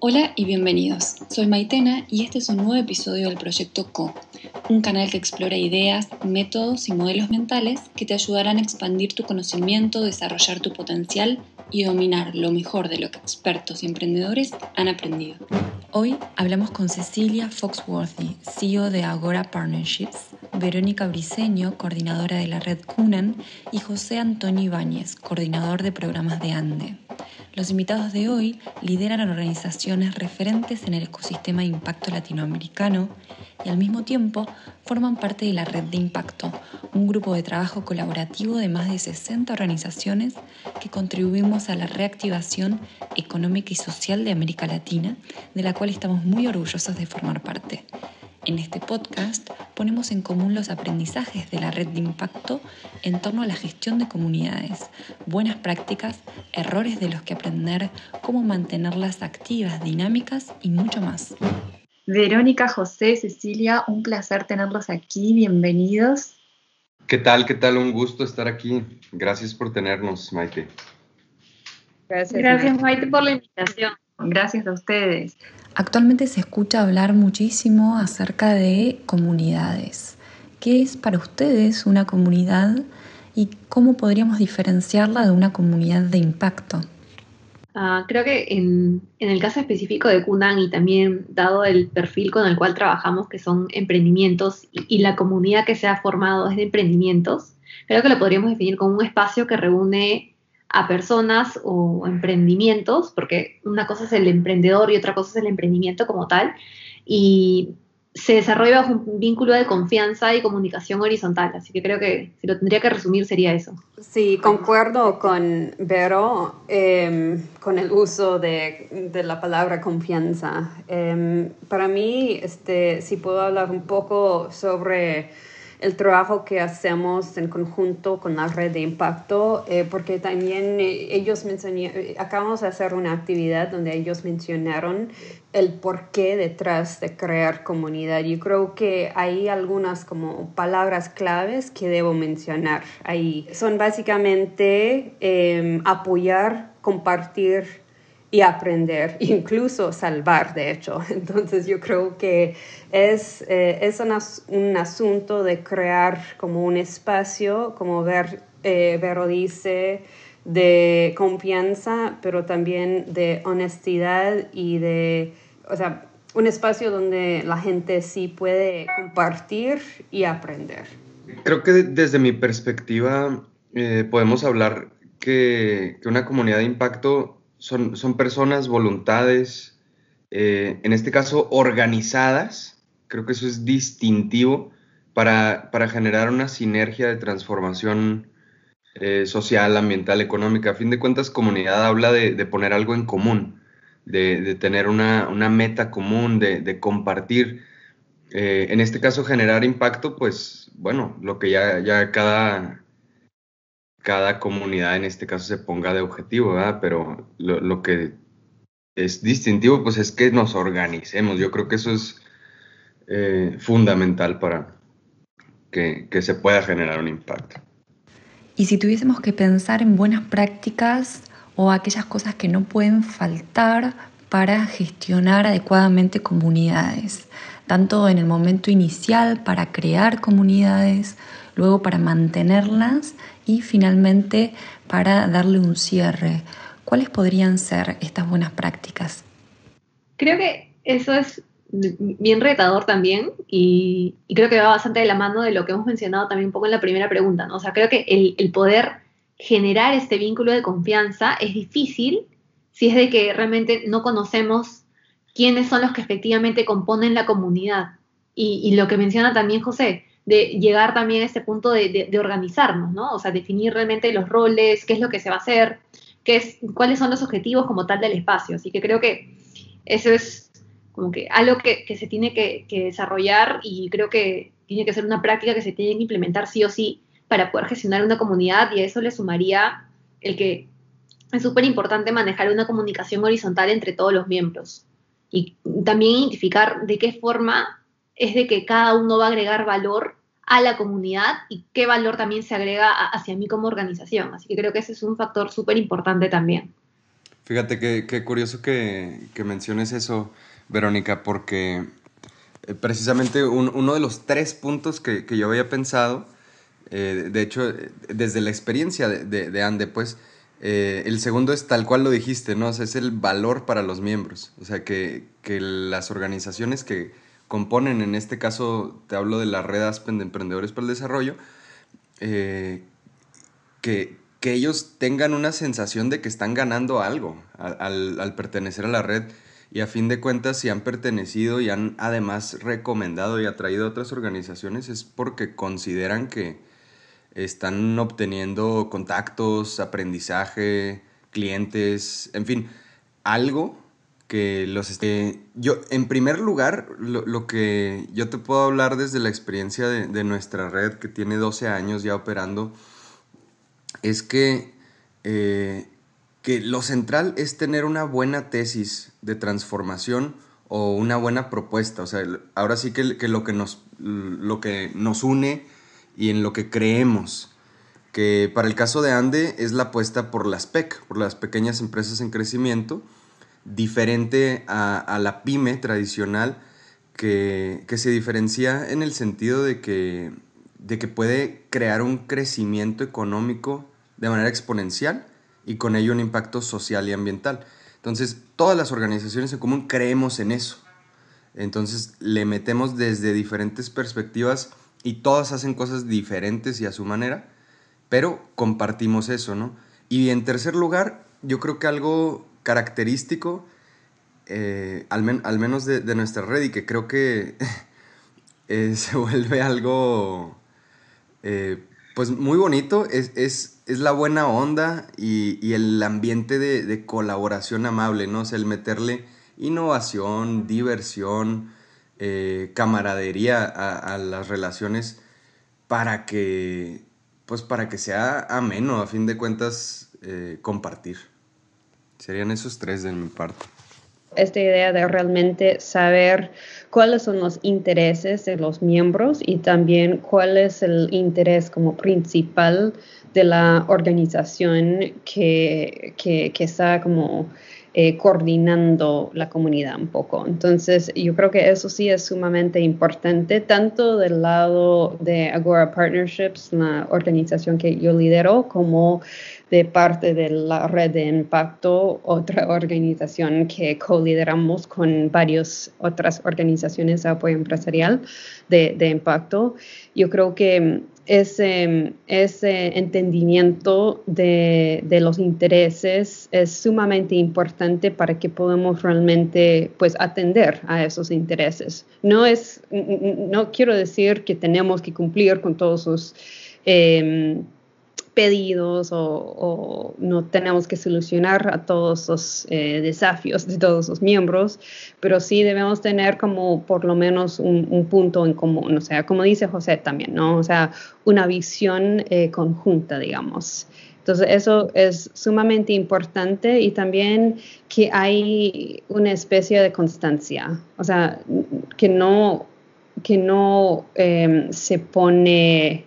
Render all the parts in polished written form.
Hola y bienvenidos. Soy Maitena y este es un nuevo episodio del Proyecto CO, un canal que explora ideas, métodos y modelos mentales que te ayudarán a expandir tu conocimiento, desarrollar tu potencial y dominar lo mejor de lo que expertos y emprendedores han aprendido. Hoy hablamos con Cecilia Foxworthy, CEO de Agora Partnerships, Verónica Briceño, coordinadora de la red Cunan, y José Antonio Ibáñez, coordinador de programas de ANDE. Los invitados de hoy lideran organizaciones referentes en el ecosistema de impacto latinoamericano y al mismo tiempo forman parte de la Red de Impacto, un grupo de trabajo colaborativo de más de 60 organizaciones que contribuimos a la reactivación económica y social de América Latina, de la cual estamos muy orgullosos de formar parte. En este podcast ponemos en común los aprendizajes de la red de impacto en torno a la gestión de comunidades, buenas prácticas, errores de los que aprender, cómo mantenerlas activas, dinámicas y mucho más. Verónica, José, Cecilia, un placer tenerlos aquí. Bienvenidos. ¿Qué tal? ¿Qué tal? Un gusto estar aquí. Gracias por tenernos, Maite. Gracias, Maite, por la invitación. Gracias a ustedes. Actualmente se escucha hablar muchísimo acerca de comunidades. ¿Qué es para ustedes una comunidad y cómo podríamos diferenciarla de una comunidad de impacto? Creo que en el caso específico de Cunan y también dado el perfil con el cual trabajamos, que son emprendimientos y la comunidad que se ha formado es de emprendimientos, creo que lo podríamos definir como un espacio que reúne a personas o emprendimientos, porque una cosa es el emprendedor y otra cosa es el emprendimiento como tal, y se desarrolla bajo un vínculo de confianza y comunicación horizontal. Así que creo que si lo tendría que resumir sería eso. Sí, concuerdo con Vero con el uso de la palabra confianza. Para mí, si puedo hablar un poco sobre el trabajo que hacemos en conjunto con la red de impacto, porque también acabamos de hacer una actividad donde ellos mencionaron el porqué detrás de crear comunidad. Yo creo que hay algunas como palabras claves que debo mencionar ahí. Son básicamente apoyar, compartir y aprender, incluso salvar, de hecho. Entonces yo creo que es un asunto de crear como un espacio, como Vero dice, de confianza, pero también de honestidad y un espacio donde la gente sí puede compartir y aprender. Creo que desde mi perspectiva podemos hablar que una comunidad de impacto son personas, voluntades, en este caso organizadas. Creo que eso es distintivo para generar una sinergia de transformación social, ambiental, económica. A fin de cuentas, comunidad habla de poner algo en común, de tener una meta común, de compartir. En este caso, generar impacto, pues, bueno, lo que ya cada comunidad en este caso se ponga de objetivo, ¿verdad? Pero lo que es distintivo, pues, es que nos organicemos. Yo creo que eso es fundamental para que se pueda generar un impacto. Y si tuviésemos que pensar en buenas prácticas o aquellas cosas que no pueden faltar para gestionar adecuadamente comunidades, tanto en el momento inicial para crear comunidades, luego para mantenerlas y finalmente para darle un cierre. ¿Cuáles podrían ser estas buenas prácticas? Creo que eso es bien retador también y creo que va bastante de la mano de lo que hemos mencionado también un poco en la primera pregunta, ¿no? O sea, creo que el poder generar este vínculo de confianza es difícil si es de que realmente no conocemos quiénes son los que efectivamente componen la comunidad. Y lo que menciona también José, de llegar también a este punto de organizarnos, ¿no? O sea, definir realmente los roles, qué es lo que se va a hacer, cuáles son los objetivos como tal del espacio. Así que creo que eso es como que algo que se tiene que desarrollar y creo que tiene que ser una práctica que se tiene que implementar sí o sí para poder gestionar una comunidad, y a eso le sumaría el que es súper importante manejar una comunicación horizontal entre todos los miembros y también identificar de qué forma es de que cada uno va a agregar valor a la comunidad y qué valor también se agrega hacia mí como organización. Así que creo que ese es un factor súper importante también. Fíjate qué curioso que menciones eso, Verónica, porque precisamente uno de los 3 puntos que yo había pensado, de hecho, desde la experiencia de Ande, pues, el segundo es tal cual lo dijiste, ¿no? O sea, es el valor para los miembros. O sea, que las organizaciones que componen, en este caso te hablo de la Red Aspen de Emprendedores para el Desarrollo, eh, que ellos tengan una sensación de que están ganando algo al pertenecer a la red, y a fin de cuentas, si han pertenecido y han además recomendado y atraído a otras organizaciones, es porque consideran que están obteniendo contactos, aprendizaje, clientes, en fin, algo que los yo, en primer lugar, lo que yo te puedo hablar desde la experiencia de nuestra red, que tiene 12 años ya operando, es que lo central es tener una buena tesis de transformación o una buena propuesta. O sea, ahora sí que lo que nos une y en lo que creemos, que para el caso de Ande es la apuesta por las PEC, por las pequeñas empresas en crecimiento, diferente a la pyme tradicional, que se diferencia en el sentido de que puede crear un crecimiento económico de manera exponencial y con ello un impacto social y ambiental. Entonces, todas las organizaciones en común creemos en eso. Entonces, le metemos desde diferentes perspectivas y todas hacen cosas diferentes y a su manera, pero compartimos eso, ¿no? Y en tercer lugar, yo creo que algo característico, al menos de nuestra red, y que creo que se vuelve algo pues muy bonito, es la buena onda y el ambiente de colaboración amable, ¿no? O sea, el meterle innovación, diversión, camaradería a las relaciones para que, pues para que sea ameno, a fin de cuentas, compartir. Serían esos 3 de mi parte. Esta idea de realmente saber cuáles son los intereses de los miembros y también cuál es el interés como principal de la organización que está como coordinando la comunidad un poco. Entonces, yo creo que eso sí es sumamente importante, tanto del lado de Agora Partnerships, la organización que yo lidero, como de parte de la red de impacto, otra organización que co-lideramos con varias otras organizaciones de apoyo empresarial de impacto. Yo creo que ese entendimiento de los intereses es sumamente importante para que podamos realmente pues atender a esos intereses. No quiero decir que tenemos que cumplir con todos sus pedidos o no tenemos que solucionar a todos los desafíos de todos los miembros, pero sí debemos tener como por lo menos un punto en común, o sea, como dice José también, ¿no? O sea, una visión conjunta, digamos. Entonces, eso es sumamente importante y también que hay una especie de constancia, o sea, que no se pone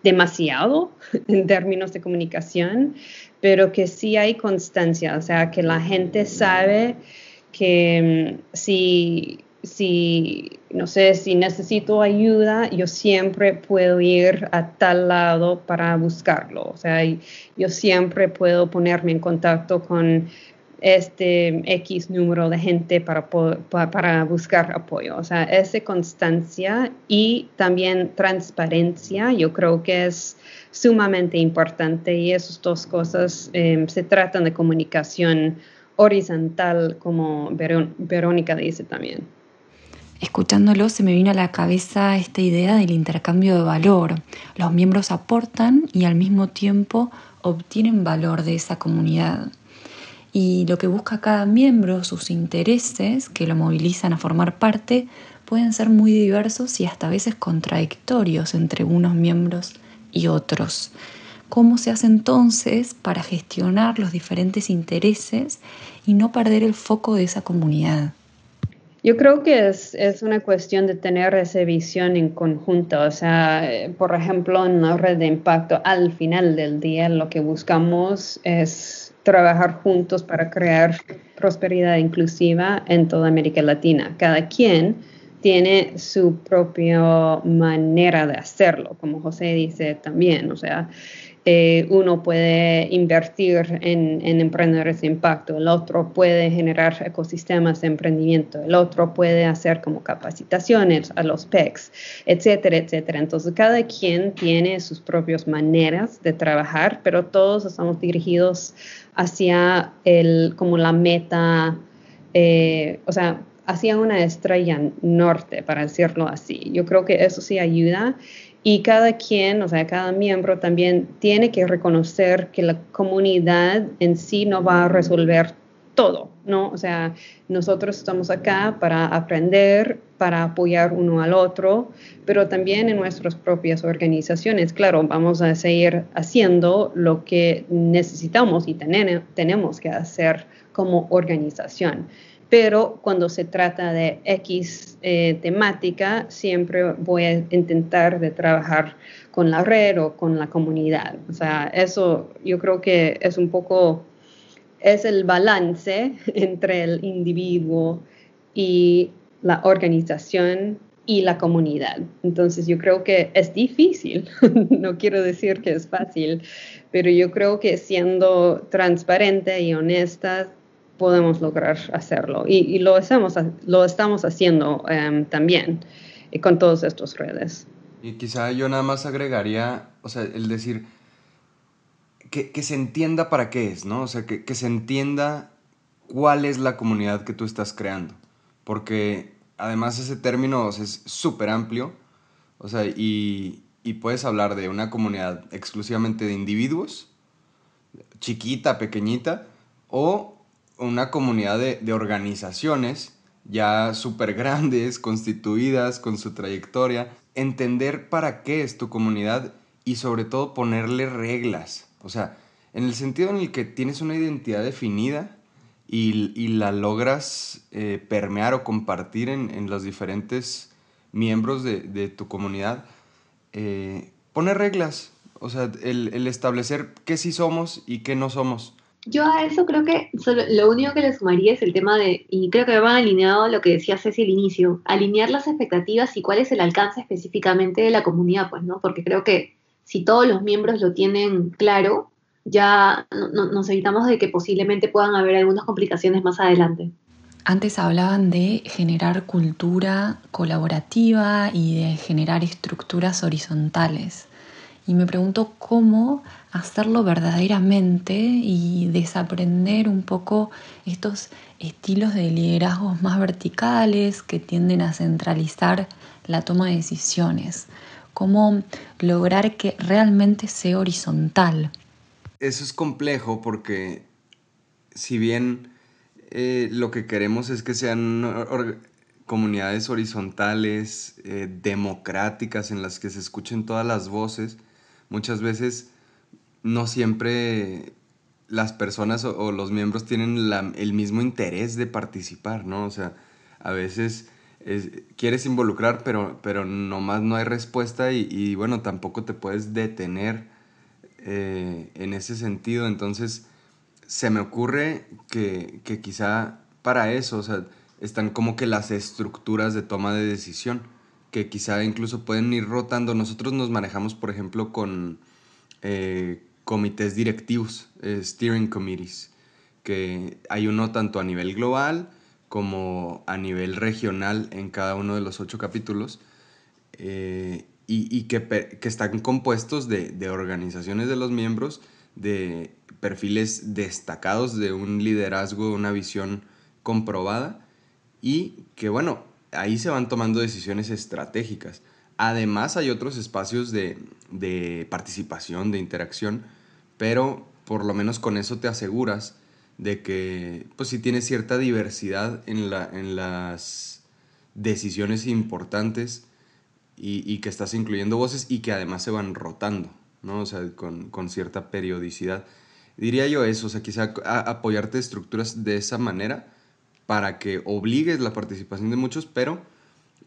demasiado en términos de comunicación, pero que sí hay constancia, o sea, que la gente sabe que si no sé, si necesito ayuda, yo siempre puedo ir a tal lado para buscarlo, o sea, yo siempre puedo ponerme en contacto con este X número de gente para buscar apoyo. O sea, esa constancia y también transparencia, yo creo que es sumamente importante y esas 2 cosas se tratan de comunicación horizontal, como Verónica dice también. Escuchándolo se me vino a la cabeza esta idea del intercambio de valor. Los miembros aportan y al mismo tiempo obtienen valor de esa comunidad. Y lo que busca cada miembro, sus intereses que lo movilizan a formar parte, pueden ser muy diversos y hasta a veces contradictorios entre unos miembros y otros. ¿Cómo se hace entonces para gestionar los diferentes intereses y no perder el foco de esa comunidad? Yo creo que es una cuestión de tener esa visión en conjunto. O sea, por ejemplo, en la red de impacto, al final del día lo que buscamos es trabajar juntos para crear prosperidad inclusiva en toda América Latina. Cada quien tiene su propia manera de hacerlo, como José dice también, o sea, uno puede invertir en emprendedores de impacto, el otro puede generar ecosistemas de emprendimiento, el otro puede hacer como capacitaciones a los PECs, etcétera, etcétera. Entonces, cada quien tiene sus propias maneras de trabajar, pero todos estamos dirigidos hacia como la meta, o sea, hacia una estrella norte, para decirlo así. Yo creo que eso sí ayuda. Y cada quien, o sea, cada miembro también tiene que reconocer que la comunidad en sí no va a resolver todo, ¿no? O sea, nosotros estamos acá para aprender, para apoyar uno al otro, pero también en nuestras propias organizaciones, claro, vamos a seguir haciendo lo que necesitamos y tenemos que hacer como organización. Pero cuando se trata de X temática, siempre voy a intentar de trabajar con la red o con la comunidad. O sea, eso yo creo que es un poco, es el balance entre el individuo y la organización y la comunidad. Entonces yo creo que es difícil, no quiero decir que es fácil, pero yo creo que siendo transparente y honesta, podemos lograr hacerlo. Y lo estamos haciendo también con todas estas redes. Y quizá yo nada más agregaría, o sea, el decir que se entienda para qué es, ¿no? O sea, que se entienda cuál es la comunidad que tú estás creando. Porque además ese término, o sea, es súper amplio, o sea, y puedes hablar de una comunidad exclusivamente de individuos, chiquita, pequeñita, o una comunidad de organizaciones ya súper grandes, constituidas, con su trayectoria. Entender para qué es tu comunidad y sobre todo ponerle reglas. O sea, en el sentido en el que tienes una identidad definida y la logras permear o compartir en los diferentes miembros de tu comunidad, poner reglas. O sea, el establecer qué sí somos y qué no somos. Yo a eso creo que lo único que le sumaría es el tema de, y creo que van alineado a lo que decía Ceci al inicio, alinear las expectativas y cuál es el alcance específicamente de la comunidad, pues, ¿no? Porque creo que si todos los miembros lo tienen claro, ya nos evitamos de que posiblemente puedan haber algunas complicaciones más adelante. Antes hablaban de generar cultura colaborativa y de generar estructuras horizontales. Y me pregunto cómo hacerlo verdaderamente y desaprender un poco estos estilos de liderazgos más verticales que tienden a centralizar la toma de decisiones. Cómo lograr que realmente sea horizontal. Eso es complejo porque si bien lo que queremos es que sean comunidades horizontales, democráticas, en las que se escuchen todas las voces, muchas veces no siempre las personas o los miembros tienen el mismo interés de participar, ¿no? O sea, a veces quieres involucrar, pero nomás no hay respuesta y bueno, tampoco te puedes detener en ese sentido. Entonces, se me ocurre que quizá para eso, o sea, están como que las estructuras de toma de decisión, que quizá incluso pueden ir rotando. Nosotros nos manejamos, por ejemplo, con comités directivos, steering committees, que hay uno tanto a nivel global como a nivel regional en cada uno de los 8 capítulos, y que están compuestos de organizaciones de los miembros, de perfiles destacados de un liderazgo, una visión comprobada, y que bueno, ahí se van tomando decisiones estratégicas. Además hay otros espacios de participación, de interacción, pero por lo menos con eso te aseguras de que pues sí tienes cierta diversidad en las decisiones importantes y que estás incluyendo voces y que además se van rotando, ¿no? O sea, con cierta periodicidad. Diría yo eso, o sea, quizá apoyarte de estructuras de esa manera para que obligues la participación de muchos, pero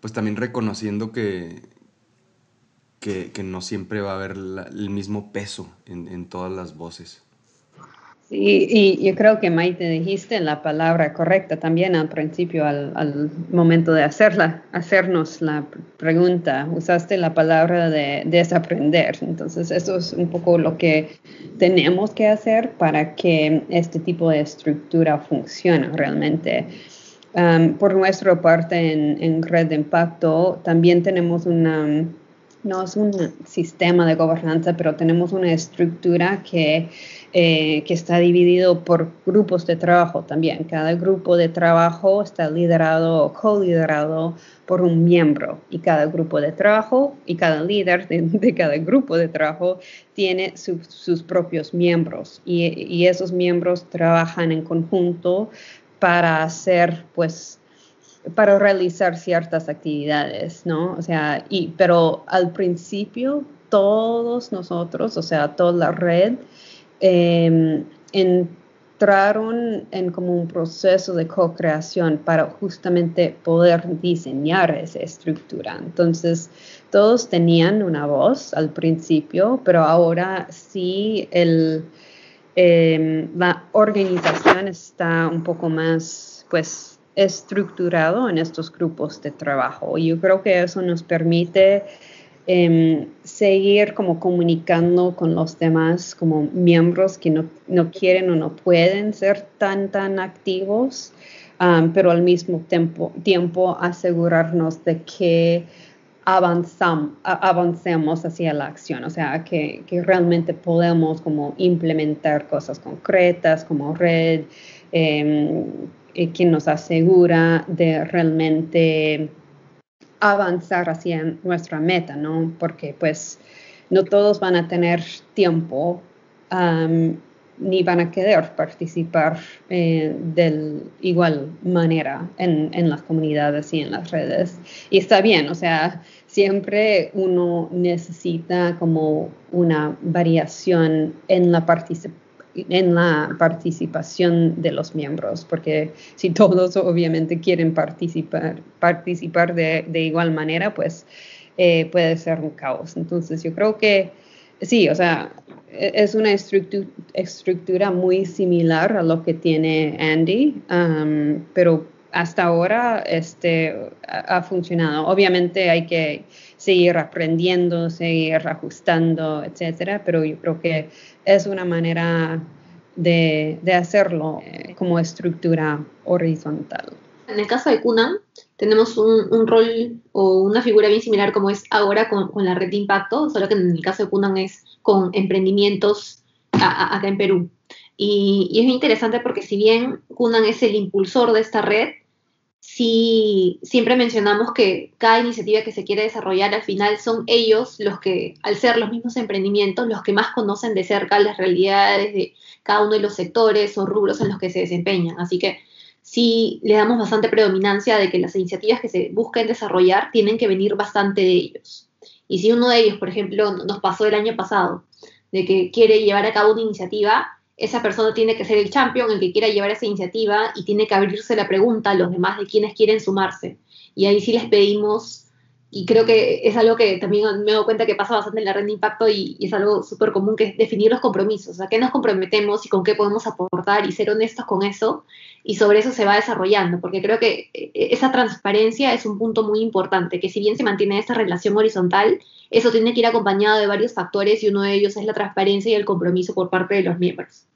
pues también reconociendo que no siempre va a haber el mismo peso en todas las voces. Sí, y yo creo que Maite dijiste la palabra correcta también al principio, al momento de hacernos la pregunta. Usaste la palabra de desaprender. Entonces, eso es un poco lo que tenemos que hacer para que este tipo de estructura funcione realmente. Por nuestra parte, en Red de Impacto, también tenemos no es un sistema de gobernanza, pero tenemos una estructura que está dividido por grupos de trabajo también. Cada grupo de trabajo está liderado o co-liderado por un miembro, y cada grupo de trabajo y cada líder de cada grupo de trabajo tiene sus propios miembros, y esos miembros trabajan en conjunto para para realizar ciertas actividades, ¿no? O sea, pero al principio todos nosotros, o sea, toda la red, entraron en como un proceso de co-creación para justamente poder diseñar esa estructura. Entonces, todos tenían una voz al principio, pero ahora sí la organización está un poco más, pues, estructurado en estos grupos de trabajo. Y yo creo que eso nos permite seguir como comunicando con los demás como miembros que no quieren o no pueden ser tan activos, pero al mismo tiempo asegurarnos de que avancemos hacia la acción, o sea, que realmente podemos como implementar cosas concretas como red, que nos asegura de realmente avanzar hacia nuestra meta, ¿no? Porque pues no todos van a tener tiempo, ni van a querer participar de igual manera en las comunidades y en las redes. Y está bien, o sea, siempre uno necesita como una variación en la participación de los miembros, porque si todos obviamente quieren participar de igual manera, pues puede ser un caos. Entonces yo creo que sí, o sea, es una estructura muy similar a lo que tiene Andy, pero hasta ahora ha funcionado. Obviamente hay que seguir aprendiendo, seguir ajustando, etcétera, pero yo creo que es una manera de hacerlo como estructura horizontal. En el caso de Kunam, tenemos un rol o una figura bien similar como es ahora con la red de impacto, solo que en el caso de Kunam es con emprendimientos acá en Perú. Y es interesante porque si bien Kunam es el impulsor de esta red, sí, siempre mencionamos que cada iniciativa que se quiere desarrollar al final son ellos los que, al ser los mismos emprendimientos, los que más conocen de cerca las realidades de cada uno de los sectores o rubros en los que se desempeñan. Así que sí le damos bastante predominancia de que las iniciativas que se busquen desarrollar tienen que venir bastante de ellos. Y si uno de ellos, por ejemplo, nos pasó el año pasado, de que quiere llevar a cabo una iniciativa, esa persona tiene que ser el champion, el que quiera llevar esa iniciativa, y tiene que abrirse la pregunta a los demás de quienes quieren sumarse. Y ahí sí les pedimos, y creo que es algo que también me he dado cuenta que pasa bastante en la red de impacto y es algo súper común, que es definir los compromisos, a qué nos comprometemos y con qué podemos aportar y ser honestos con eso, y sobre eso se va desarrollando, porque creo que esa transparencia es un punto muy importante, que si bien se mantiene esta relación horizontal, eso tiene que ir acompañado de varios factores y uno de ellos es la transparencia y el compromiso por parte de los miembros.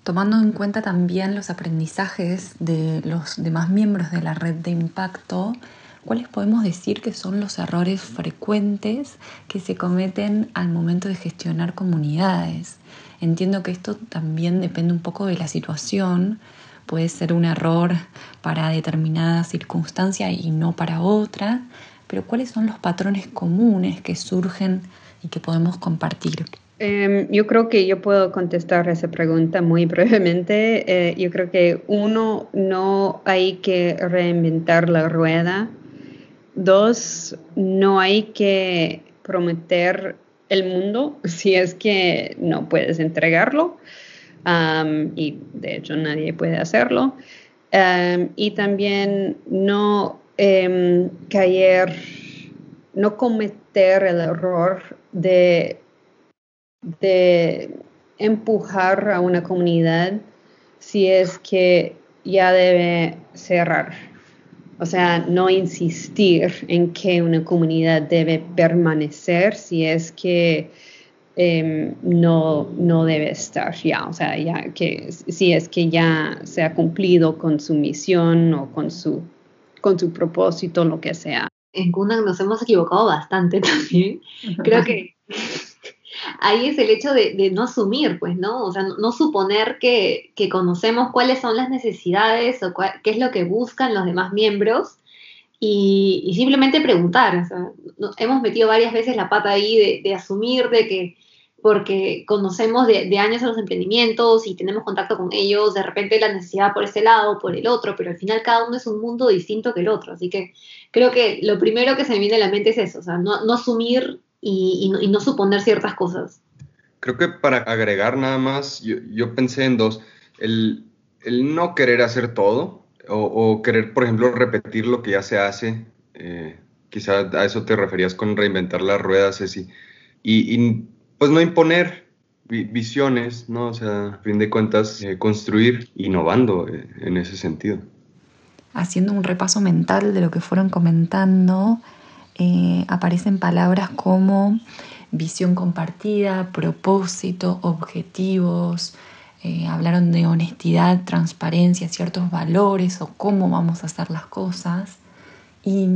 Tomando en cuenta también los aprendizajes de los demás miembros de la red de impacto, ¿cuáles podemos decir que son los errores frecuentes que se cometen al momento de gestionar comunidades? Entiendo que esto también depende un poco de la situación. Puede ser un error para determinada circunstancia y no para otra, pero ¿cuáles son los patrones comunes que surgen y que podemos compartir? Yo creo que yo puedo contestar esa pregunta muy brevemente. Yo creo que uno, no hay que reinventar la rueda. Dos, no hay que prometer el mundo si es que no puedes entregarlo. Y de hecho nadie puede hacerlo. Y también no cometer el error de empujar a una comunidad si es que ya debe cerrar. O sea, no insistir en que una comunidad debe permanecer si es que no debe estar ya. O sea, ya que si es que ya se ha cumplido con su misión o con su propósito, lo que sea. En Kundan nos hemos equivocado bastante también. Creo que ahí es el hecho de no asumir, pues, ¿no? O sea, no suponer que conocemos cuáles son las necesidades o qué es lo que buscan los demás miembros y simplemente preguntar. O sea, hemos metido varias veces la pata ahí de asumir de que porque conocemos de años a los emprendimientos y tenemos contacto con ellos, de repente la necesidad por este lado o por el otro, pero al final cada uno es un mundo distinto que el otro. Así que creo que lo primero que se me viene a la mente es eso, o sea, no asumir y no suponer ciertas cosas. Creo que para agregar nada más, yo pensé en dos. El no querer hacer todo o querer, por ejemplo, repetir lo que ya se hace. Quizá a eso te referías con reinventar las ruedas, Ceci. Y pues no imponer visiones, ¿no? O sea, a fin de cuentas, construir innovando en ese sentido. Haciendo un repaso mental de lo que fueron comentando, aparecen palabras como visión compartida, propósito, objetivos, hablaron de honestidad, transparencia, ciertos valores o cómo vamos a hacer las cosas. Y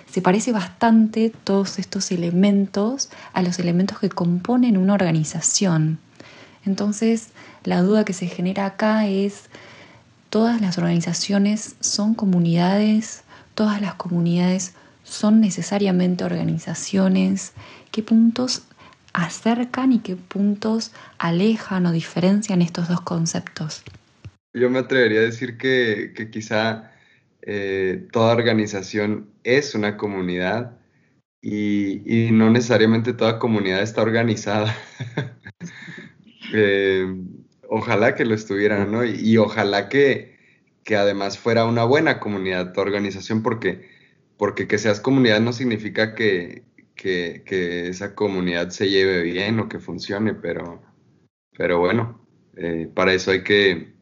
se parece bastante todos estos elementos a los elementos que componen una organización. Entonces, la duda que se genera acá es: ¿todas las organizaciones son comunidades? ¿Todas las comunidades son necesariamente organizaciones? ¿Qué puntos acercan y qué puntos alejan o diferencian estos dos conceptos? Yo me atrevería a decir que quizá toda organización es una comunidad y no necesariamente toda comunidad está organizada. Ojalá que lo estuviera, ¿no? Y ojalá que además fuera una buena comunidad tu organización, porque que seas comunidad no significa que esa comunidad se lleve bien o que funcione, pero bueno, para eso hay que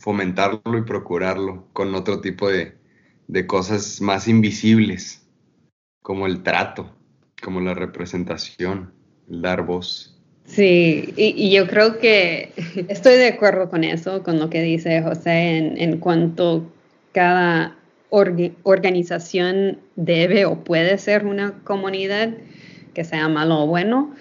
fomentarlo y procurarlo con otro tipo de cosas más invisibles, como el trato, como la representación, el dar voz. Sí, y yo creo que estoy de acuerdo con eso, con lo que dice José en cuanto cada organización debe o puede ser una comunidad, que sea malo o bueno,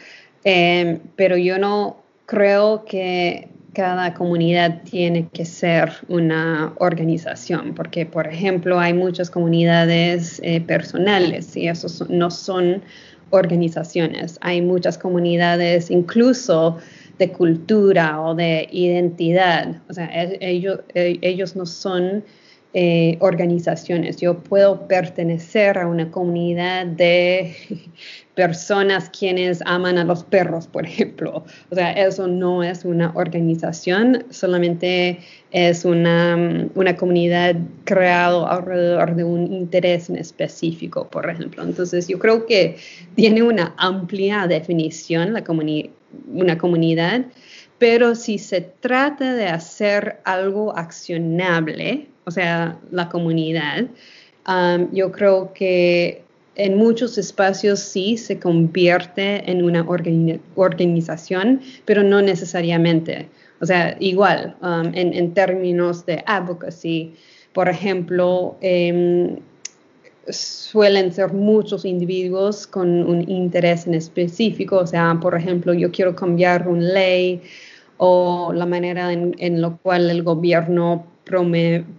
pero yo no creo que cada comunidad tiene que ser una organización, porque, por ejemplo, hay muchas comunidades personales y esos no son organizaciones. Hay muchas comunidades incluso de cultura o de identidad. O sea, ellos no son organizaciones. Yo puedo pertenecer a una comunidad de personas quienes aman a los perros, por ejemplo. O sea, eso no es una organización, solamente es una comunidad creada alrededor de un interés en específico, por ejemplo. Entonces, yo creo que tiene una amplia definición una comunidad, pero si se trata de hacer algo accionable, o sea, la comunidad, yo creo que en muchos espacios sí se convierte en una organización, pero no necesariamente. O sea, igual, en términos de advocacy, por ejemplo, suelen ser muchos individuos con un interés en específico. O sea, por ejemplo, yo quiero cambiar una ley o la manera en la cual el gobierno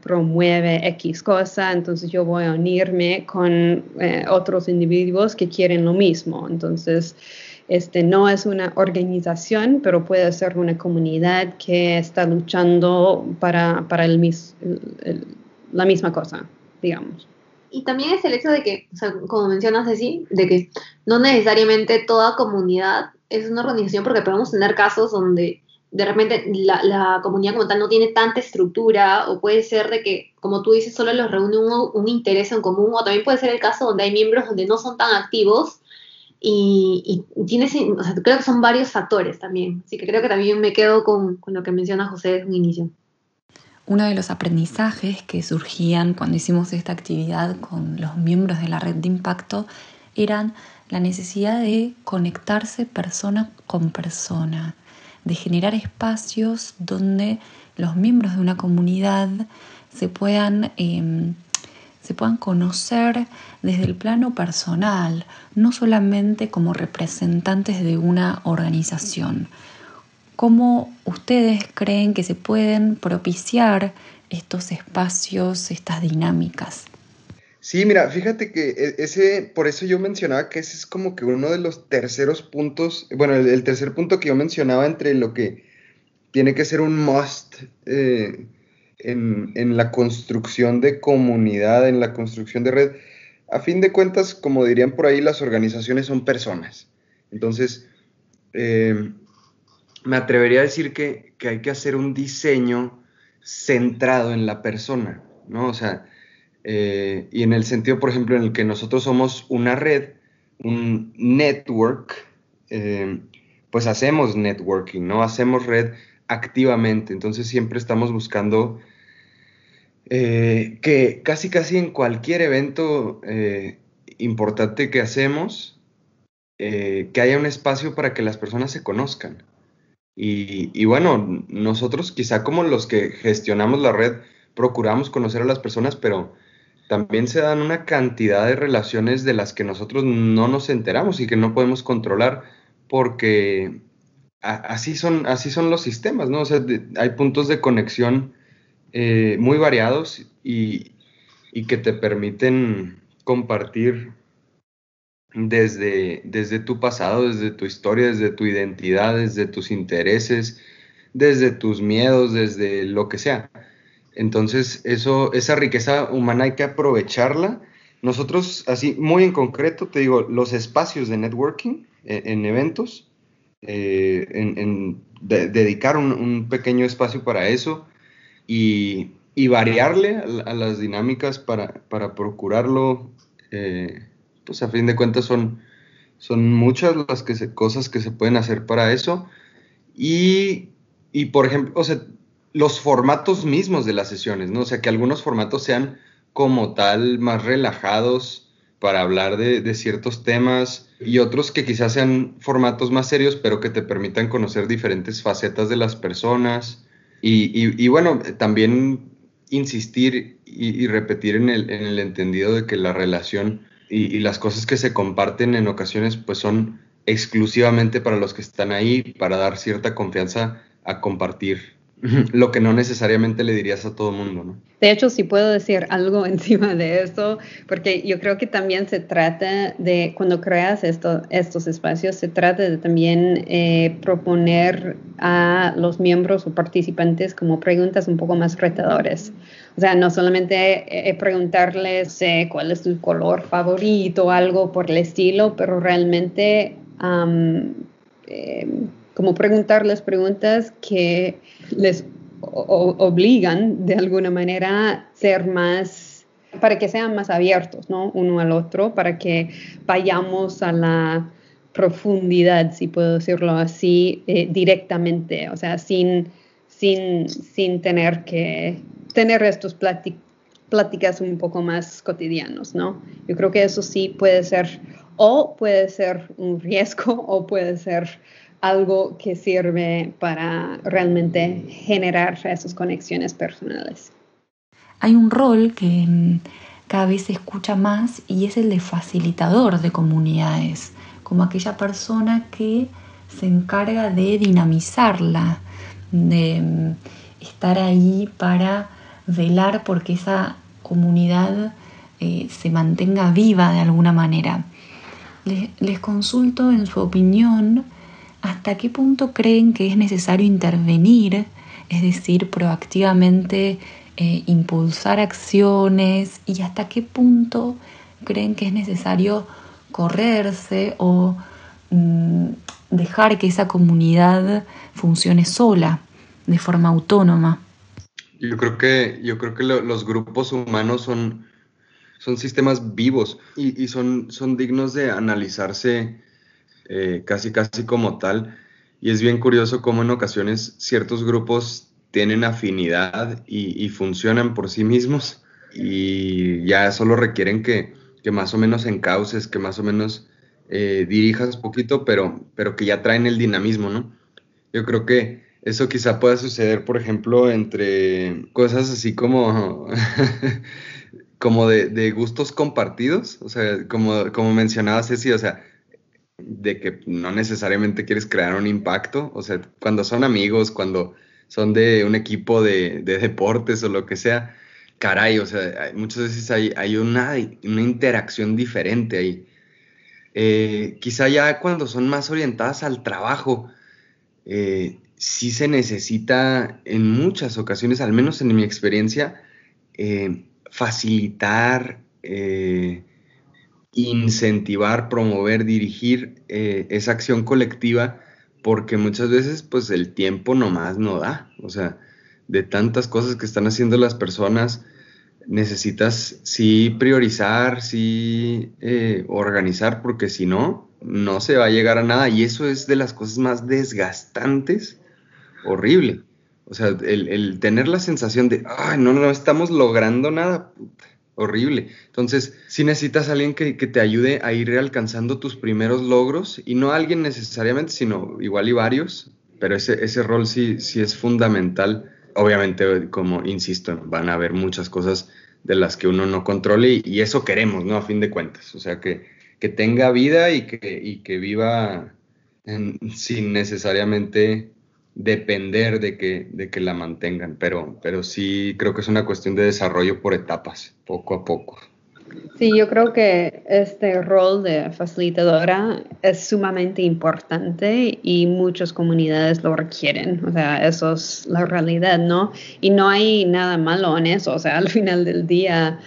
promueve X cosa, entonces yo voy a unirme con otros individuos que quieren lo mismo. Entonces, no es una organización, pero puede ser una comunidad que está luchando para la misma cosa, digamos. Y también es el hecho de que, o sea, como mencionas así, de que no necesariamente toda comunidad es una organización, porque podemos tener casos donde de repente la comunidad como tal no tiene tanta estructura, o puede ser de que, como tú dices, solo los reúne un interés en común, o también puede ser el caso donde hay miembros donde no son tan activos, y tiene, o sea, creo que son varios factores también. Así que creo que también me quedo con lo que menciona José desde un inicio. Uno de los aprendizajes que surgían cuando hicimos esta actividad con los miembros de la red de impacto eran la necesidad de conectarse persona con persona, de generar espacios donde los miembros de una comunidad se puedan conocer desde el plano personal, no solamente como representantes de una organización. ¿Cómo ustedes creen que se pueden propiciar estos espacios, estas dinámicas? Sí, mira, fíjate que por eso yo mencionaba que ese es como que uno de los terceros puntos, bueno, el tercer punto que yo mencionaba entre lo que tiene que ser un must en la construcción de comunidad, en la construcción de red. A fin de cuentas, como dirían por ahí, las organizaciones son personas. Entonces, me atrevería a decir que hay que hacer un diseño centrado en la persona, ¿no? O sea, y en el sentido, por ejemplo, en el que nosotros somos una red, un network, pues hacemos networking, ¿no? Hacemos red activamente, entonces siempre estamos buscando que casi en cualquier evento importante que hacemos, que haya un espacio para que las personas se conozcan. Y bueno, nosotros quizá como los que gestionamos la red, procuramos conocer a las personas, pero también se dan una cantidad de relaciones de las que nosotros no nos enteramos y que no podemos controlar porque así son los sistemas, ¿no? O sea, hay puntos de conexión muy variados y que te permiten compartir desde tu pasado, desde tu historia, desde tu identidad, desde tus intereses, desde tus miedos, desde lo que sea. Entonces, esa riqueza humana hay que aprovecharla. Nosotros, así, muy en concreto, te digo, los espacios de networking en eventos, dedicar un pequeño espacio para eso y variarle a las dinámicas para procurarlo, pues a fin de cuentas son muchas las cosas que se pueden hacer para eso. Y por ejemplo, o sea, los formatos mismos de las sesiones, ¿no? O sea, que algunos formatos sean como tal más relajados para hablar de ciertos temas y otros que quizás sean formatos más serios, pero que te permitan conocer diferentes facetas de las personas. Y bueno, también insistir y repetir en el entendido de que la relación y las cosas que se comparten en ocasiones pues son exclusivamente para los que están ahí, para dar cierta confianza a compartir lo que no necesariamente le dirías a todo el mundo, ¿no? De hecho, si puedo decir algo encima de eso, porque yo creo que también se trata de, cuando creas estos espacios, se trata de también proponer a los miembros o participantes como preguntas un poco más retadoras. O sea, no solamente preguntarles cuál es tu color favorito o algo por el estilo, pero realmente como preguntarles preguntas que les obligan de alguna manera a ser más, para que sean más abiertos, ¿no? Uno al otro, para que vayamos a la profundidad, si puedo decirlo así, directamente, o sea, sin tener que tener estos pláticas un poco más cotidianos, ¿no? Yo creo que eso sí puede ser un riesgo o puede ser algo que sirve para realmente generar esas conexiones personales. Hay un rol que cada vez se escucha más y es el de facilitador de comunidades, como aquella persona que se encarga de dinamizarla, de estar ahí para velar porque esa comunidad se mantenga viva de alguna manera. Les consulto en su opinión hasta qué punto creen que es necesario intervenir, es decir, proactivamente impulsar acciones y hasta qué punto creen que es necesario correrse o dejar que esa comunidad funcione sola, de forma autónoma. Yo creo que los grupos humanos son sistemas vivos y son dignos de analizarse casi como tal, y es bien curioso cómo en ocasiones ciertos grupos tienen afinidad y funcionan por sí mismos, y ya solo requieren que más o menos encauces, que más o menos dirijas poquito, pero que ya traen el dinamismo, ¿no? Yo creo que eso quizá pueda suceder, por ejemplo, entre cosas así como, como de gustos compartidos, o sea, como mencionaba Ceci, o sea, de que no necesariamente quieres crear un impacto, o sea, cuando son amigos, cuando son de un equipo de deportes o lo que sea, caray, o sea, muchas veces hay una interacción diferente ahí. Quizá ya cuando son más orientadas al trabajo, sí se necesita en muchas ocasiones, al menos en mi experiencia, facilitar, incentivar, promover, dirigir esa acción colectiva, porque muchas veces pues el tiempo nomás no da, o sea, de tantas cosas que están haciendo las personas, necesitas sí priorizar, sí organizar, porque si no, no se va a llegar a nada, y eso es de las cosas más desgastantes, horrible. O sea, el tener la sensación de, ay, no estamos logrando nada, puta, horrible. Entonces, sí necesitas a alguien que te ayude a ir alcanzando tus primeros logros, y no alguien necesariamente, sino igual y varios, pero ese rol sí es fundamental. Obviamente, como insisto, van a haber muchas cosas de las que uno no controle, y eso queremos, ¿no? A fin de cuentas. O sea, que tenga vida y que viva sin necesariamente depender de que la mantengan, pero sí creo que es una cuestión de desarrollo por etapas, poco a poco. Sí, yo creo que este rol de facilitadora es sumamente importante y muchas comunidades lo requieren. O sea, eso es la realidad, ¿no? Y no hay nada malo en eso. O sea, al final del día,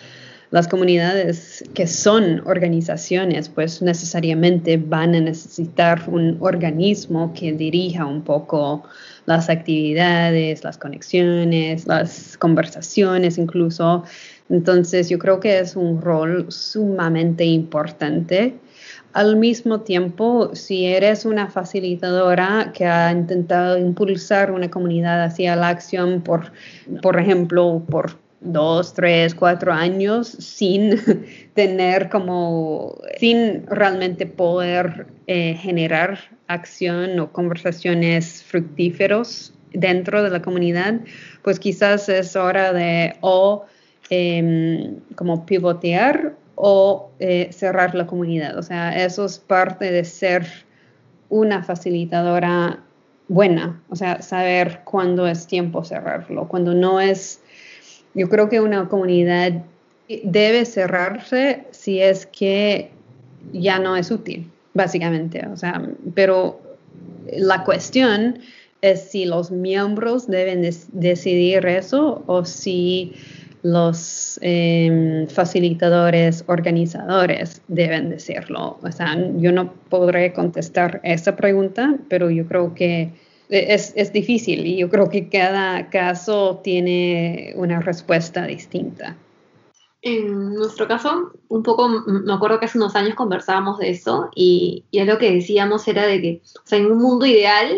las comunidades que son organizaciones, pues necesariamente van a necesitar un organismo que dirija un poco las actividades, las conexiones, las conversaciones incluso. Entonces, yo creo que es un rol sumamente importante. Al mismo tiempo, si eres una facilitadora que ha intentado impulsar una comunidad hacia la acción por ejemplo, por 2, 3, 4 años sin sin realmente poder generar acción o conversaciones fructíferos dentro de la comunidad, pues quizás es hora de como pivotear o cerrar la comunidad. O sea, eso es parte de ser una facilitadora buena, o sea, saber cuándo es tiempo cerrarlo, cuando no es. Yo creo que una comunidad debe cerrarse si es que ya no es útil, básicamente. O sea, pero la cuestión es si los miembros deben decidir eso o si los facilitadores, organizadores deben decirlo. O sea, yo no podré contestar esa pregunta, pero yo creo que es difícil y yo creo que cada caso tiene una respuesta distinta. En nuestro caso, un poco, me acuerdo que hace unos años conversábamos de eso y lo que decíamos era de que, o sea, en un mundo ideal,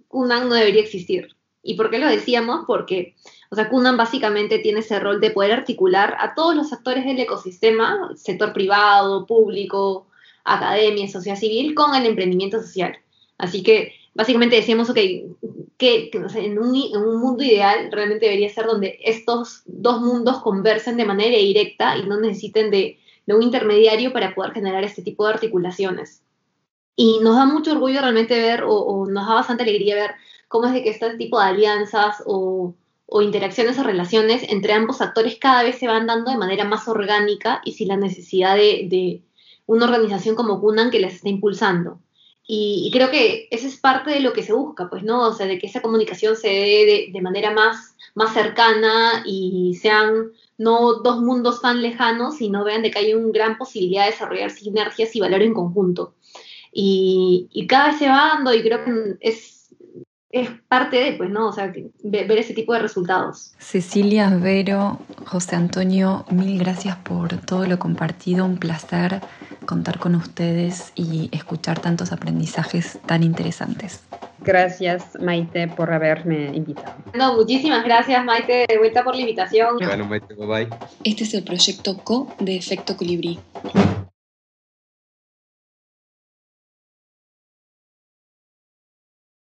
Kundan no debería existir. ¿Y por qué lo decíamos? Porque, o sea, Kundan básicamente tiene ese rol de poder articular a todos los actores del ecosistema, sector privado, público, academia, sociedad civil, con el emprendimiento social. Así que básicamente decíamos, ok, que o sea, en un mundo ideal realmente debería ser donde estos dos mundos conversen de manera directa y no necesiten de un intermediario para poder generar este tipo de articulaciones. Y nos da mucho orgullo realmente ver, o nos da bastante alegría ver cómo es de que este tipo de alianzas o interacciones o relaciones entre ambos actores cada vez se van dando de manera más orgánica y sin la necesidad de una organización como Kundan que las esté impulsando. Y creo que eso es parte de lo que se busca, pues, ¿no? O sea, de que esa comunicación se dé de manera más cercana y sean no dos mundos tan lejanos, sino vean de que hay una gran posibilidad de desarrollar sinergias y valor en conjunto. Y cada vez se va dando y creo que es parte de, pues, ¿no? O sea, ver ese tipo de resultados. Cecilia, Vero, José Antonio, mil gracias por todo lo compartido, un placer contar con ustedes y escuchar tantos aprendizajes tan interesantes. Gracias, Maite, por haberme invitado. No, muchísimas gracias, Maite, de vuelta por la invitación. Bueno, Maite, bye bye. Este es el proyecto CO de Efecto Colibrí.